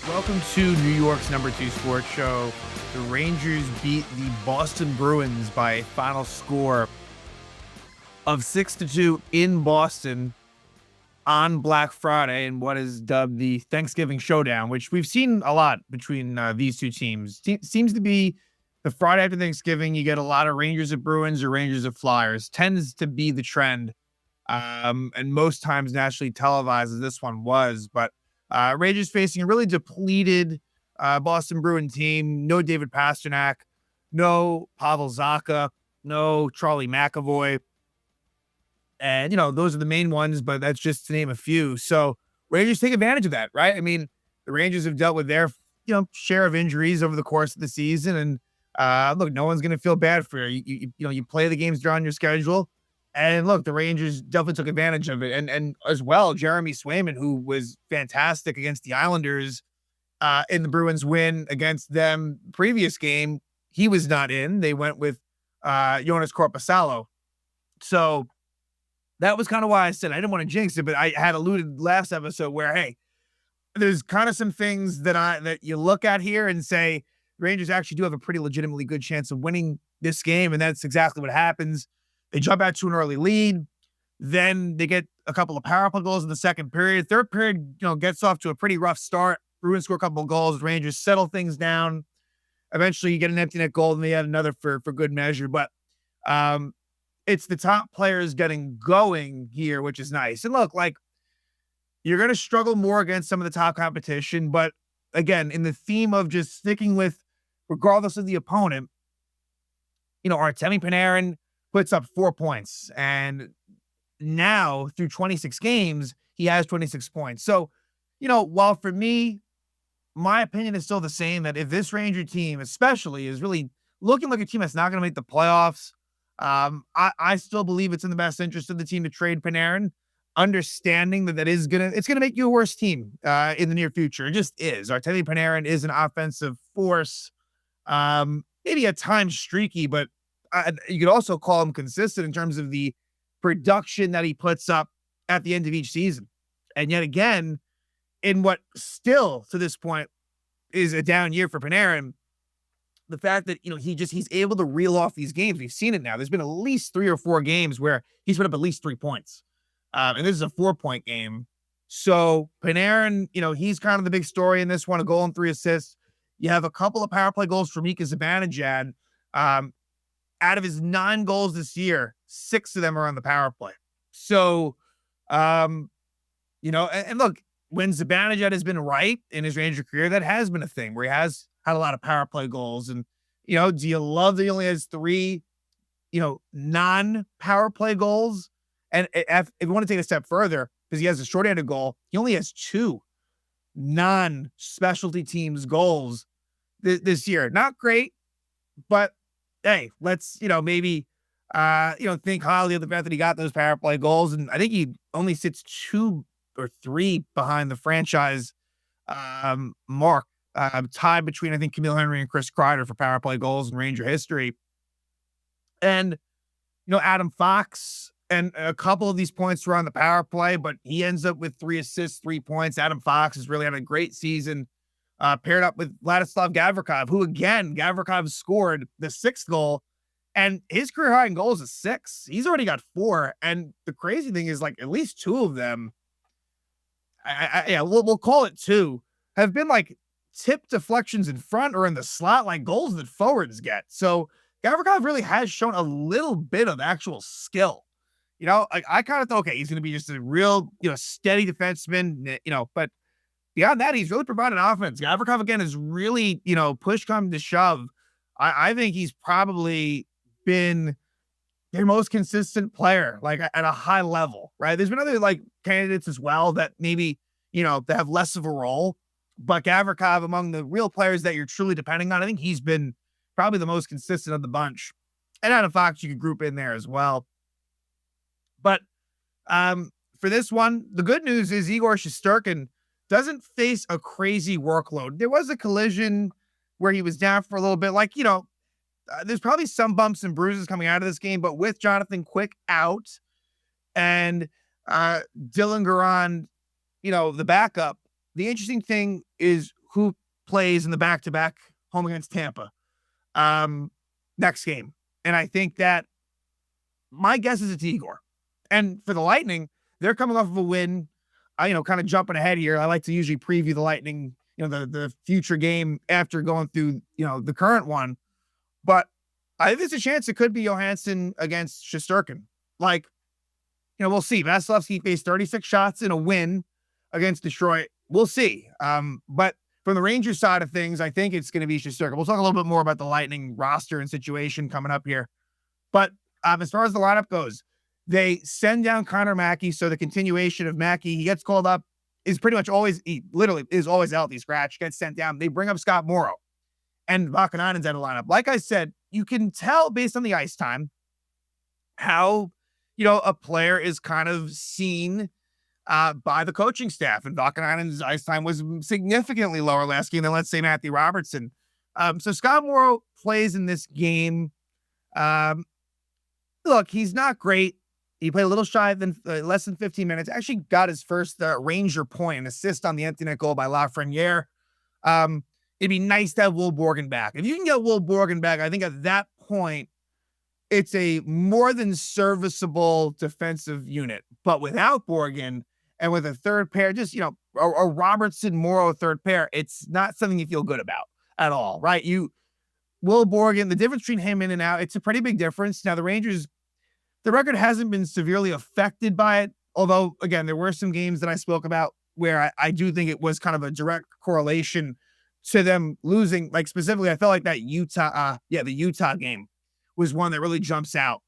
Welcome to New York's #2 sports show. The Rangers beat the Boston Bruins by a final score of 6-2 in Boston on Black Friday in what is dubbed the Thanksgiving Showdown, which we've seen a lot between these two teams. Seems to be the Friday after Thanksgiving, you get a lot of Rangers at Bruins or Rangers at Flyers. Tends to be the trend, and most times nationally televised as this one was. But Rangers facing a really depleted Boston Bruin team. No David Pastrnak, no Pavel Zacha, no Charlie McAvoy. And, those are the main ones, but that's just to name a few. So Rangers take advantage of that, right? I mean, the Rangers have dealt with their, share of injuries over the course of the season. And look, no one's going to feel bad for you. You play the games during your schedule. And look, the Rangers definitely took advantage of it. And as well, Jeremy Swayman, who was fantastic against the Islanders in the Bruins win against them previous game, he was not in. They went with Jonas Korpisalo. So that was kind of why I said I didn't want to jinx it, but I had alluded last episode where, hey, there's kind of some things that you look at here and say Rangers actually do have a pretty legitimately good chance of winning this game, and that's exactly what happens. They jump out to an early lead, then they get a couple of power play goals in the second period. Third period, gets off to a pretty rough start. Bruins score a couple of goals. Rangers settle things down. Eventually, you get an empty net goal, and they add another for good measure. But it's the top players getting going here, which is nice. And look, like, you're going to struggle more against some of the top competition. But again, in the theme of just sticking with, regardless of the opponent, Artemi Panarin puts up 4 points. And now, through 26 games, he has 26 points. So, while for me, my opinion is still the same, that if this Ranger team especially is really looking like a team that's not going to make the playoffs, I still believe it's in the best interest of the team to trade Panarin, understanding that it's gonna make you a worse team in the near future. It just is. Artemi Panarin is an offensive force, maybe at times streaky, but you could also call him consistent in terms of the production that he puts up at the end of each season. And yet again, in what still to this point is a down year for Panarin, the fact that, he's able to reel off these games. We've seen it now. There's been at least 3 or 4 games where he's put up at least 3 points. And this is a 4-point game. So Panarin, he's kind of the big story in this one, a goal and 3 assists. You have a couple of power play goals from Mika Zibanejad. Out of his 9 goals this year, 6 of them are on the power play. So, and look, when Zibanejad has been right in his Ranger career, that has been a thing where he has had a lot of power play goals. And, do you love that he only has 3, non-power play goals? And if you want to take it a step further, because he has a shorthanded goal, he only has 2 non-specialty teams goals this year. Not great, but hey, let's, maybe, think highly of the fact that he got those power play goals. And I think he only sits 2 or 3 behind the franchise mark, tied between, I think, Camille Henry and Chris Kreider for power play goals in Ranger history. And, Adam Fox, and a couple of these points were on the power play, but he ends up with 3 assists, 3 points. Adam Fox has really had a great season, paired up with Vladislav Gavrikov, who, again, Gavrikov scored the 6th goal, and his career high in goals is 6. He's already got 4. And the crazy thing is, like, at least 2 of them, we'll call it 2, have been like tip deflections in front or in the slot, like goals that forwards get. So Gavrikov really has shown a little bit of actual skill. I kind of thought, okay, he's going to be just a real, steady defenseman, but beyond that, he's really provided offense. Gavrikov, again, is really, push come to shove. I think he's probably been their most consistent player, like at a high level, right? There's been other like candidates as well that maybe, that have less of a role, but Gavrikov, among the real players that you're truly depending on, I think he's been probably the most consistent of the bunch. And Adam Fox, you could group in there as well. But for this one, the good news is Igor Shesterkin doesn't face a crazy workload. There was a collision where he was down for a little bit. Like, there's probably some bumps and bruises coming out of this game, but with Jonathan Quick out and Dylan Garand, the backup, the interesting thing is who plays in the back-to-back home against Tampa next game. And I think that my guess is it's Igor. And for the Lightning, they're coming off of a win. Kind of jumping ahead here. I like to usually preview the Lightning, the future game after going through, the current one. But I think there's a chance it could be Johansson against Shesterkin. We'll see. Vasilevsky faced 36 shots in a win against Detroit. We'll see. But from the Rangers side of things, I think it's going to be Shesterkin. We'll talk a little bit more about the Lightning roster and situation coming up here. But as far as the lineup goes, they send down Connor Mackey. So the continuation of Mackey, he gets called up, is pretty much always, he literally is always healthy scratch, gets sent down. They bring up Scott Morrow and Vakanainen's out of lineup. Like I said, you can tell based on the ice time how, a player is kind of seen by the coaching staff. And Vakanainen's ice time was significantly lower last game than, let's say, Matthew Robertson. So Scott Morrow plays in this game. Look, he's not great. He played a little shy than less than 15 minutes. Actually got his first Ranger point, an assist on the empty net goal by Lafreniere. It'd be nice to have Will Borgen back. If you can get Will Borgen back, I think at that point, it's a more than serviceable defensive unit. But without Borgen and with a third pair, just, a Robertson-Morrow third pair, it's not something you feel good about at all, right? Will Borgen, the difference between him in and out, it's a pretty big difference. Now, the Rangers, the record hasn't been severely affected by it. Although, again, there were some games that I spoke about where I do think it was kind of a direct correlation to them losing. Like, specifically, I felt like that the Utah game was one that really jumps out.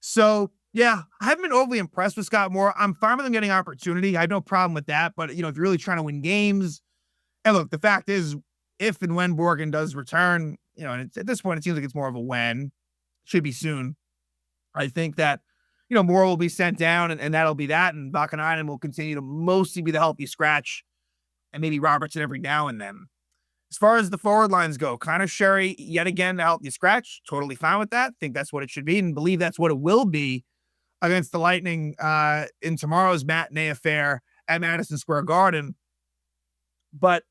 So, yeah, I haven't been overly impressed with Scott Moore. I'm fine with him getting opportunity. I have no problem with that. But, if you're really trying to win games, and look, the fact is, if and when Borgen does return, and at this point, it seems like it's more of a when. Should be soon. I think that, Moore will be sent down, and that'll be that. And Vakanainen will continue to mostly be the healthy scratch, and maybe Robertson every now and then. As far as the forward lines go, Connor Sherry, yet again, the healthy scratch. Totally fine with that. Think that's what it should be, and believe that's what it will be against the Lightning in tomorrow's matinee affair at Madison Square Garden. But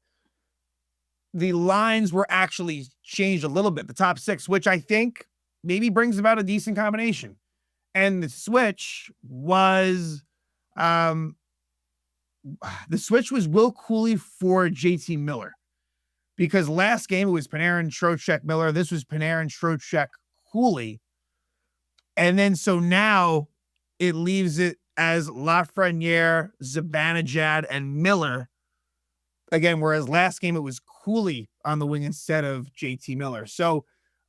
the lines were actually changed a little bit, the top six, which I think maybe brings about a decent combination. And the switch was Will Cooley for JT Miller. Because last game it was Panarin, Trocheck, Miller. This was Panarin, Trocheck, Cooley. And then so now it leaves it as Lafreniere, Zibanejad, and Miller. Again, whereas last game it was Cooley on the wing instead of JT Miller. So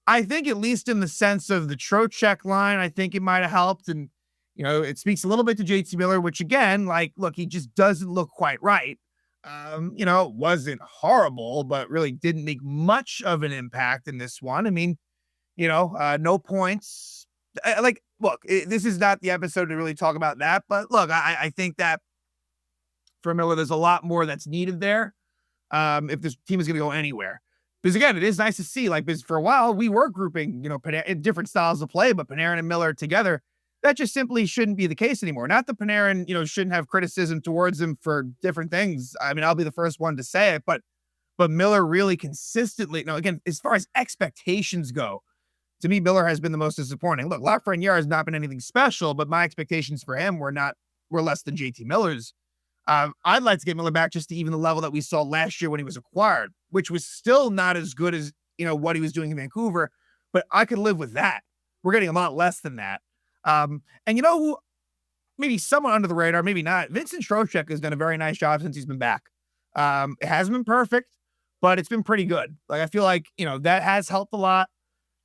I think at least in the sense of the Trocheck line, I think it might have helped. And, it speaks a little bit to JT Miller, which again, look, he just doesn't look quite right. It wasn't horrible, but really didn't make much of an impact in this one. I mean, no points. Look, this is not the episode to really talk about that, but look, I think that for Miller, there's a lot more that's needed there. If this team is going to go anywhere. Because again, it is nice to see, because for a while we were grouping, different styles of play, but Panarin and Miller together, that just simply shouldn't be the case anymore. Not that Panarin, shouldn't have criticism towards him for different things. I mean, I'll be the first one to say it, but Miller really consistently, again, as far as expectations go, to me, Miller has been the most disappointing. Look, Lafreniere has not been anything special, but my expectations for him were less than JT Miller's. I'd like to get Miller back just to even the level that we saw last year when he was acquired, which was still not as good as, what he was doing in Vancouver, but I could live with that. We're getting a lot less than that. And who, maybe someone under the radar, maybe not, Vincent Trocheck has done a very nice job since he's been back. It hasn't been perfect, but it's been pretty good. I feel like, that has helped a lot,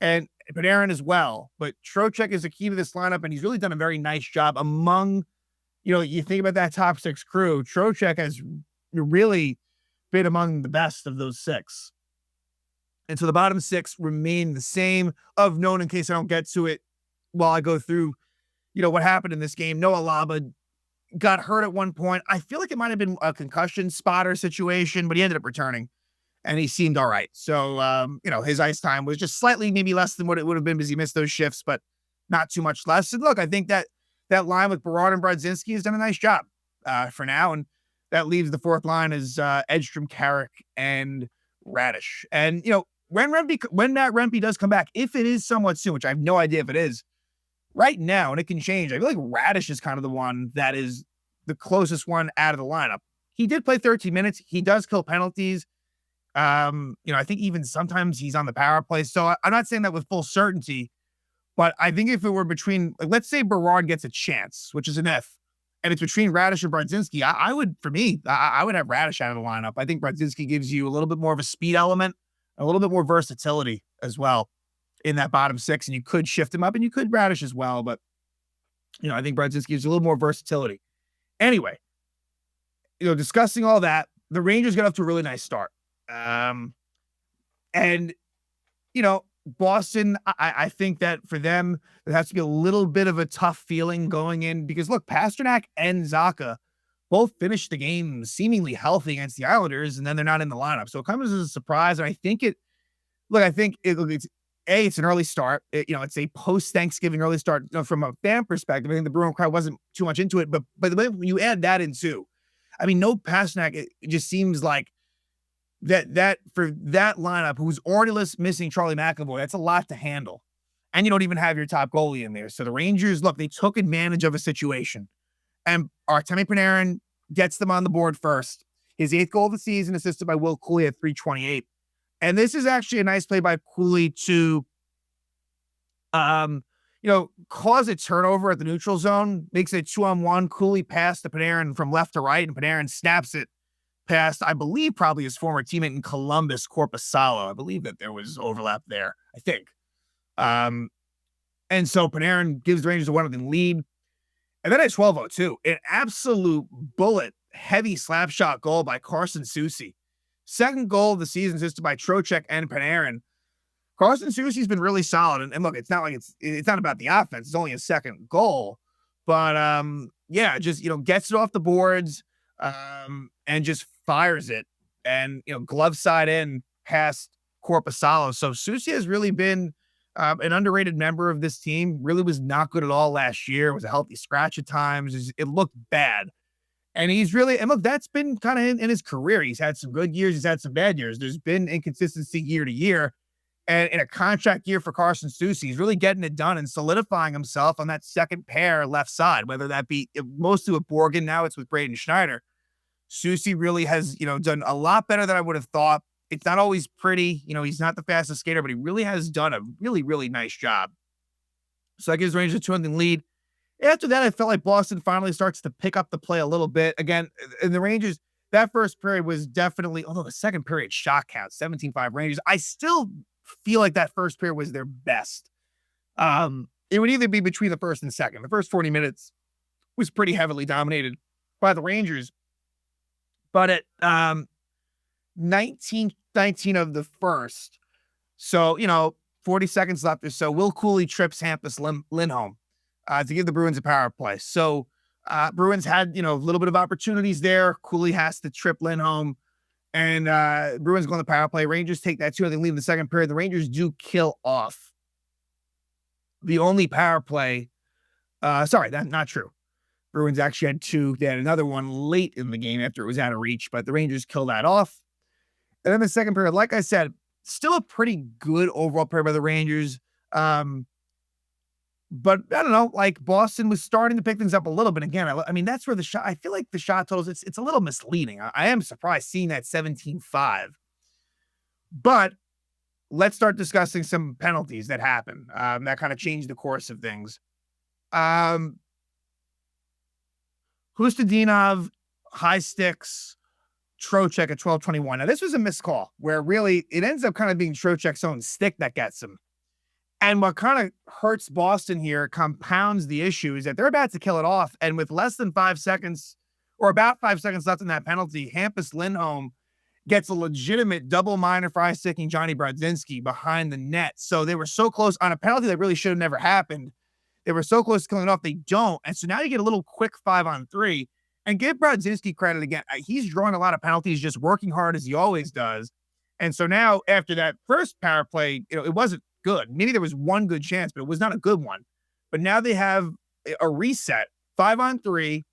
and Panarin as well, but Trocheck is the key to this lineup, and he's really done a very nice job among, you think about that top six crew, Trocheck has really been among the best of those six. And so the bottom six remain the same. Of note, in case I don't get to it while I go through, what happened in this game. Noah Laba got hurt at one point. I feel like it might have been a concussion spotter situation, but he ended up returning and he seemed all right. So, his ice time was just slightly maybe less than what it would have been because he missed those shifts, but not too much less. And look, I think that line with Berard and Brodzinski has done a nice job for now. And That leaves the fourth line is Edstrom, Carrick, and Radish. And, when Matt Rempe does come back, if it is somewhat soon, which I have no idea if it is, right now, and it can change, I feel like Radish is kind of the one that is the closest one out of the lineup. He did play 13 minutes. He does kill penalties. I think even sometimes he's on the power play. So I'm not saying that with full certainty, but I think if it were between, like, let's say Berard gets a chance, which is an F, and it's between Radish and Brodzinski, I would have Radish out of the lineup. I think Brodzinski gives you a little bit more of a speed element, a little bit more versatility as well in that bottom six, and you could shift him up, and you could Radish as well, but, I think Brodzinski gives you a little more versatility. Anyway, discussing all that, the Rangers got off to a really nice start. And, Boston, I think that for them, there has to be a little bit of a tough feeling going in because, look, Pasternak and Zacha both finished the game seemingly healthy against the Islanders, and then they're not in the lineup. So it comes as a surprise. And I think it's an early start. It's a post-Thanksgiving early start. From a fan perspective, I think the Bruin crowd wasn't too much into it. But by the way, when you add that in too, no Pasternak, it just seems like that for that lineup, who's already missing Charlie McAvoy, that's a lot to handle. And you don't even have your top goalie in there. So the Rangers, look, they took advantage of a situation. And Artemi Panarin gets them on the board first. His 8th goal of the season, assisted by Will Cooley at 328. And this is actually a nice play by Cooley to, cause a turnover at the neutral zone, makes it 2-on-1. Cooley pass to Panarin from left to right, and Panarin snaps it past, I believe, probably his former teammate in Columbus, Korpisalo. I believe that there was overlap there, I think. And so Panarin gives the Rangers a 1-0 lead. And then at 12:02, an absolute bullet, heavy slap shot goal by Carson Soucy. 2nd goal of the season, assisted by Trocheck and Panarin. Carson Soucy's been really solid. And look, it's not like it's not about the offense. It's only a 2nd goal. But, just, gets it off the boards and just fires it. And, glove side in past Korpisalo. So Soucy has really been an underrated member of this team. Really was not good at all last year. It was a healthy scratch at times. It looked bad. And look, that's been kind of in his career. He's had some good years. He's had some bad years. There's been inconsistency year to year. And in a contract year for Carson Soucy, he's really getting it done and solidifying himself on that second pair left side, whether that be mostly with Borgen. Now it's with Braden Schneider. Soucy really has, done a lot better than I would have thought. It's not always pretty. He's not the fastest skater, but he really has done a really, really nice job. So that gives Rangers a 2-0 lead. After that, I felt like Boston finally starts to pick up the play a little bit. Again, in the Rangers, that first period was definitely, although the second period shot count, 17-5 Rangers, I still feel like that first period was their best. It would either be between the first and second. The first 40 minutes was pretty heavily dominated by the Rangers. But at 19 of the first, so, 40 seconds left or so, Will Cooley trips Hampus Lindholm to give the Bruins a power play. So Bruins had, a little bit of opportunities there. Cooley has to trip Lindholm, and Bruins go on the power play. Rangers take that 2-0 lead in the second period. The Rangers do kill off the only power play. That's not true. Bruins actually had 2. They had another one late in the game after it was out of reach, but the Rangers kill that off. And then the second period, like I said, still a pretty good overall period by the Rangers. But I don't know, like Boston was starting to pick things up a little bit. Again, that's where I feel like the shot totals, it's a little misleading. I am surprised seeing that 17-5. But let's start discussing some penalties that happen that kind of changed the course of things. Hustadinov, high sticks, Trocheck at 12:21. Now, this was a missed call where really it ends up kind of being Trocheck's own stick that gets him. And what kind of hurts Boston here, compounds the issue, is that they're about to kill it off. And with less than 5 seconds, or about 5 seconds left in that penalty, Hampus Lindholm gets a legitimate double minor fry sticking Johnny Brodzinski behind the net. So they were so close on a penalty that really should have never happened. They were so close to killing it off. They don't. And so now you get a little quick 5-on-3. And give Brodzinski credit again. He's drawing a lot of penalties, just working hard as he always does. And so now after that first power play, it wasn't good. Maybe there was one good chance, but it was not a good one. But now they have a reset, 5-on-3.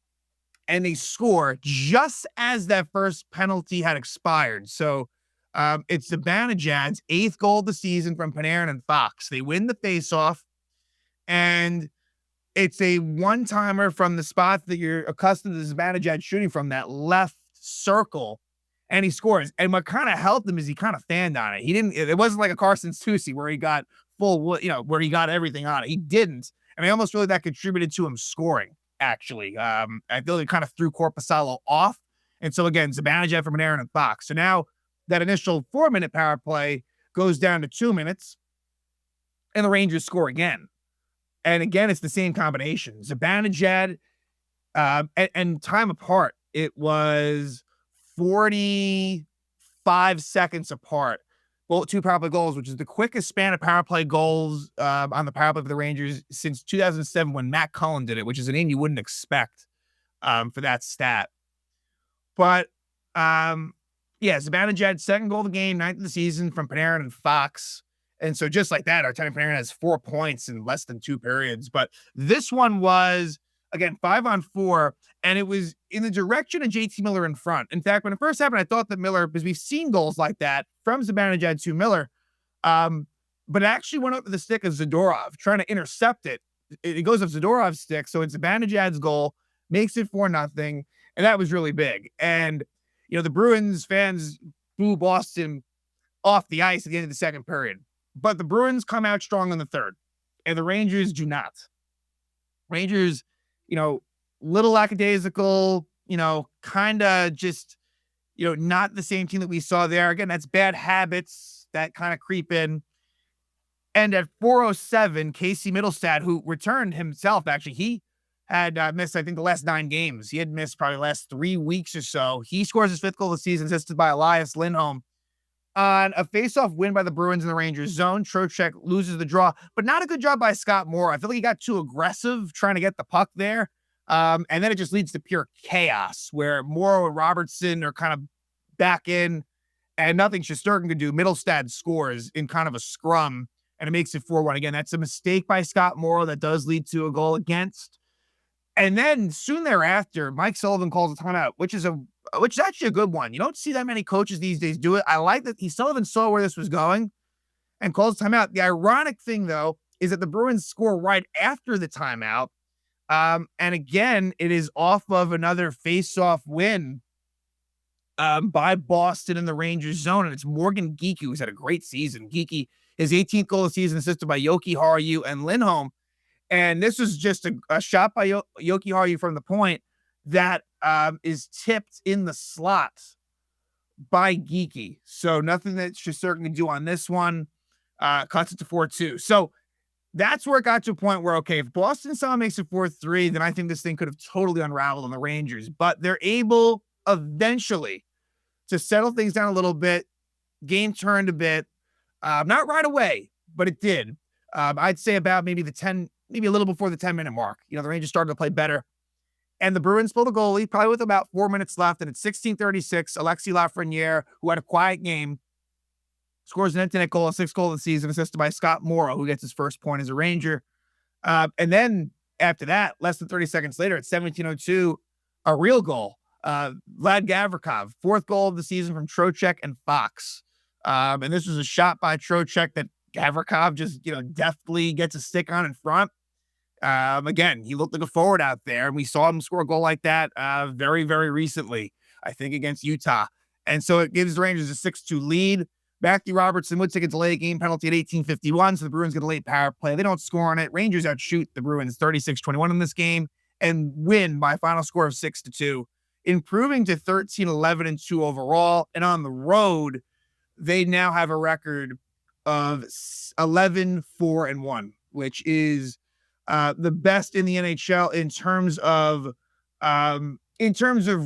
and they score just as that first penalty had expired. So it's Zibanejad's 8th goal of the season from Panarin and Fox. They win the faceoff, and it's a one-timer from the spot that you're accustomed to Zibanejad shooting from, that left circle, and he scores. And what kind of helped him is he kind of fanned on it. It wasn't like a Carson Soucy where he got where he got everything on it. He didn't. And I almost feel like that contributed to him scoring, actually. I feel it kind of threw Korpisalo off. And so again, Zibanejad from Panarin and Fox. So now that initial 4-minute power play goes down to 2 minutes, and the Rangers score again. And again, it's the same combination. Zibanejad, and time apart, it was 45 seconds apart. Both 2 power play goals, which is the quickest span of power play goals on the power play for the Rangers since 2007 when Matt Cullen did it, which is a name you wouldn't expect for that stat. But Zibanejad's 2nd goal of the game, 9th of the season from Panarin and Fox. And so just like that, Artemi Panarin has 4 points in less than 2 periods. But this one was, again, 5-on-4, and it was in the direction of JT Miller in front. In fact, when it first happened, I thought that Miller, because we've seen goals like that from Zibanejad to Miller, but it actually went up to the stick of Zadorov, trying to intercept it. It goes up Zadorov's stick, so it's Zibanejad's goal, makes it 4-0, and that was really big. And, the Bruins fans boo Boston off the ice at the end of the 2nd period. But the Bruins come out strong in the 3rd, and the Rangers do not. Rangers, little lackadaisical, kind of just, not the same team that we saw there. Again, that's bad habits that kind of creep in. And at 4:07, Casey Middlestad, who returned himself, actually, he had missed, I think, the last 9 games. He had missed probably the last 3 weeks or so. He scores his 5th goal of the season, assisted by Elias Lindholm. On a face-off win by the Bruins in the Rangers zone, Trocheck loses the draw, but not a good job by Scott Morrow. I feel like he got too aggressive trying to get the puck there. And then it just leads to pure chaos where Morrow and Robertson are kind of back in and nothing Shesterkin could do. Middlestad scores in kind of a scrum, and it makes it 4-1. Again, that's a mistake by Scott Morrow that does lead to a goal against. And then soon thereafter, Mike Sullivan calls a timeout, which is actually a good one. You don't see that many coaches these days do it. I like that Sullivan saw where this was going and calls timeout. The ironic thing, though, is that the Bruins score right after the timeout. And again, it is off of another face-off win by Boston in the Rangers zone. And it's Morgan Geekie, who's had a great season. Geekie, his 18th goal of the season, assisted by Yoki Haru and Lindholm. And this was just a shot by Yoki Haru from the point that is tipped in the slot by Geekie. So nothing that Shesterkin can do on this one. Cuts it to 4-2. So that's where it got to a point where, okay, if Boston somehow makes it 4-3, then I think this thing could have totally unraveled on the Rangers. But they're able eventually to settle things down a little bit. Game turned a bit. Not right away, but it did. I'd say about maybe a little before the 10-minute mark. The Rangers started to play better. And the Bruins pulled a goalie, probably with about 4 minutes left. And at 16:36, Alexis Lafreniere, who had a quiet game, scores an empty net goal, a 6th goal of the season, assisted by Scott Morrow, who gets his first point as a Ranger. And then after that, less than 30 seconds later, at 17:02, a real goal. Vlad Gavrikov, 4th goal of the season from Trocheck and Fox. And this was a shot by Trocheck that Gavrikov just, deftly gets a stick on in front. Again, he looked like a forward out there, and we saw him score a goal like that very, very recently, I think, against Utah. And so it gives the Rangers a 6-2 lead. Matthew Robertson would take a delayed game penalty at 18:51, so the Bruins get a late power play. They don't score on it. Rangers outshoot the Bruins 36-21 in this game and win by a final score of 6-2, improving to 13-11-2 overall. And on the road, they now have a record of 11-4-1, which is the best in the NHL in terms of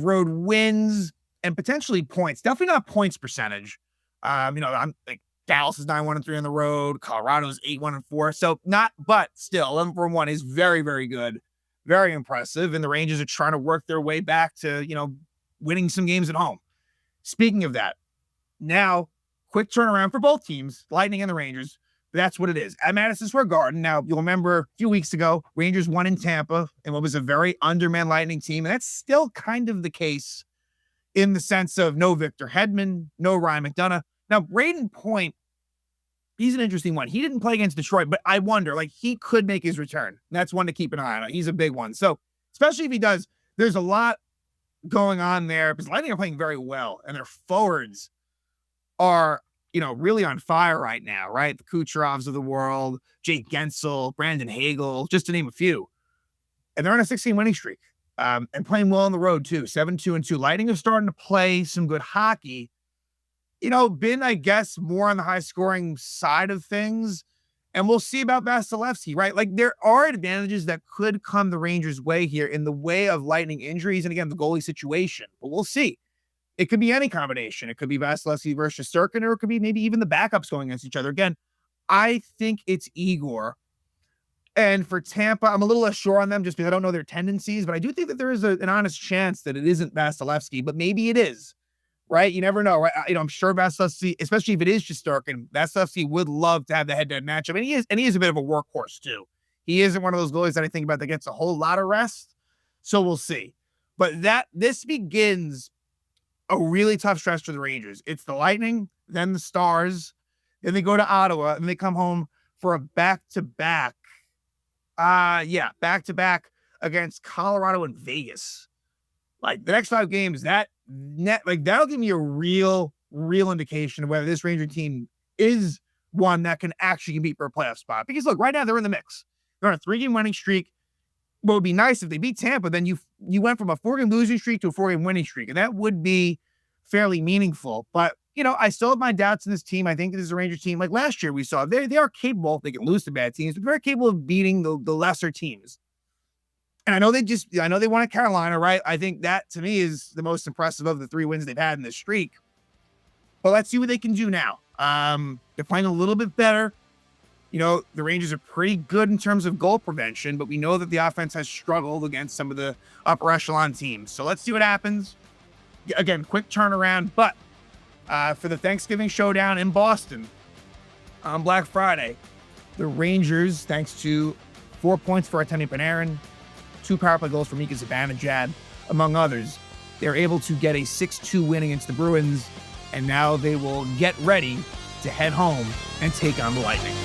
road wins and potentially points. Definitely not points percentage. I'm like Dallas is 9-1-3 on the road. Colorado's 8-1-4. So but still 11-4-1 is very, very good, very impressive. And the Rangers are trying to work their way back to winning some games at home. Speaking of that, now quick turnaround for both teams, Lightning and the Rangers. That's what it is. At Madison Square Garden. Now, you'll remember a few weeks ago, Rangers won in Tampa in what was a very undermanned Lightning team. And that's still kind of the case in the sense of no Victor Hedman, no Ryan McDonough. Now, Braden Point, he's an interesting one. He didn't play against Detroit, but I wonder, like, he could make his return. That's one to keep an eye on. He's a big one. So, especially if he does, there's a lot going on there because Lightning are playing very well, and their forwards are, really on fire right now, right? The Kucherovs of the world, Jake Gensel, Brandon Hagel, just to name a few. And they're on a 16 winning streak and playing well on the road, too. 7-2-2. Lightning are starting to play some good hockey. Been, I guess, more on the high-scoring side of things. And we'll see about Vasilevsky, right? Like, there are advantages that could come the Rangers' way here in the way of Lightning injuries and, again, the goalie situation. But we'll see. It could be any combination. It could be Vasilevsky versus Shesterkin, or it could be maybe even the backups going against each other. Again, I think it's Igor. And for Tampa, I'm a little less sure on them just because I don't know their tendencies, but I do think that there is an honest chance that it isn't Vasilevsky, but maybe it is, right? You never know, right? I'm sure Vasilevsky, especially if it is Shesterkin, Vasilevsky would love to have the head-to-head matchup. And he is a bit of a workhorse, too. He isn't one of those goalies that I think about that gets a whole lot of rest. So we'll see. But this begins a really tough stretch for the Rangers. It's the Lightning, then the Stars, then they go to Ottawa, and they come home for a back-to-back. Back-to-back against Colorado and Vegas. Like, the next 5 games, that'll give me a real indication of whether this Ranger team is one that can actually compete for a playoff spot. Because, look, right now they're in the mix. They're on a 3-game winning streak. What would be nice if they beat Tampa, then you went from a 4-game losing streak to a 4-game winning streak, and that would be fairly meaningful. But, I still have my doubts in this team. I think this is a Rangers team like last year we saw. They are capable. They can lose to bad teams, but very capable of beating the lesser teams. And I know they won at Carolina, right? I think that, to me, is the most impressive of the 3 wins they've had in this streak. But let's see what they can do now. They're playing a little bit better. The Rangers are pretty good in terms of goal prevention, but we know that the offense has struggled against some of the upper echelon teams. So let's see what happens. Again, quick turnaround. But for the Thanksgiving Showdown in Boston on Black Friday, the Rangers, thanks to 4 points for Artemi Panarin, 2 power play goals for Mika Zibanejad, among others, they're able to get a 6-2 win against the Bruins, and now they will get ready to head home and take on the Lightning.